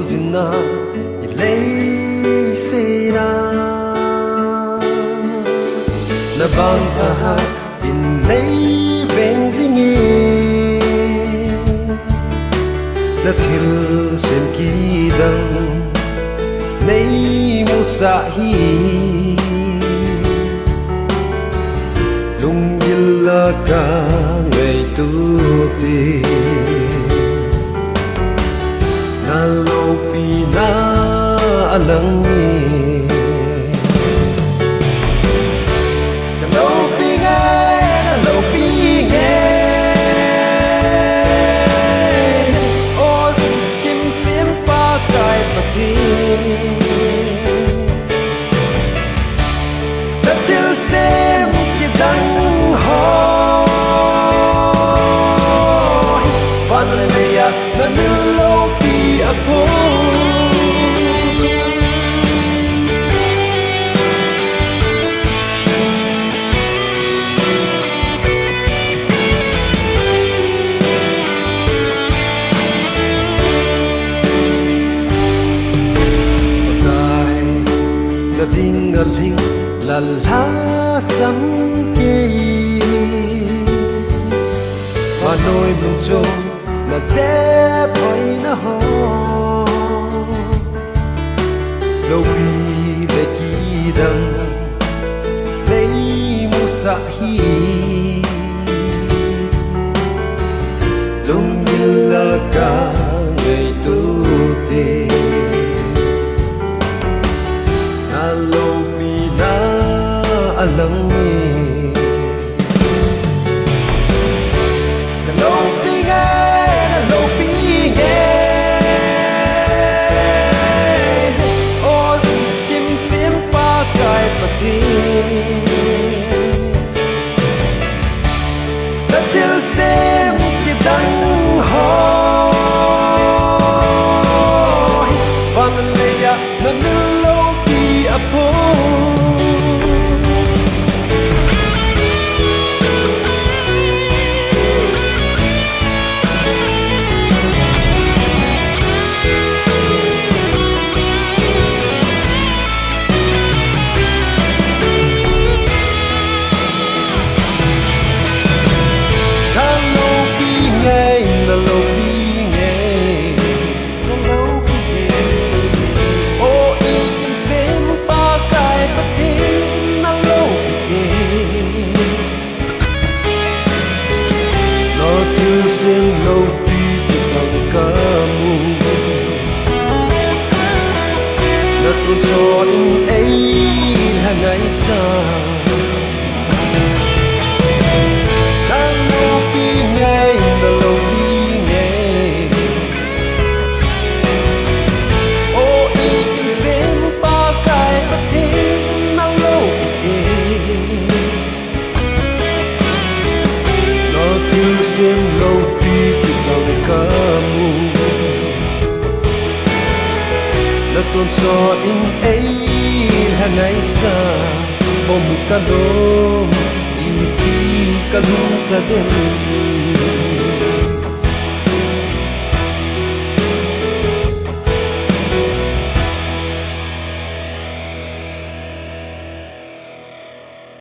zina ilay sera na bang aha in lay ven zingi na thil sen ki dang nay mu sa hi lung gilla ka ngay tu ti na Loupi na alang ni na Loupi ngay ôn kim xiêm pa cài pa thi na til xem ki dang ho van le ya na Loupi apo na ding a ling la la sam ke wa noi mun cho na ze phai na ho Loupi le ki dang nei mu sa hi lung la ka nei tu te na Loupi na alang ni na Loupi ngay ôn kim xiêm pa cài pa thi na til xem ki dang ho van le ya na Loupi apo Loupi tang kamu na tun so in ai hangai sa na Loupi ngay na Loupi ngay o i kim sem pa kai pa thi na Loupi no tu sem Loupi kamu na tuôn so in ai hangai sa om ka dom i ti ka lu ka dem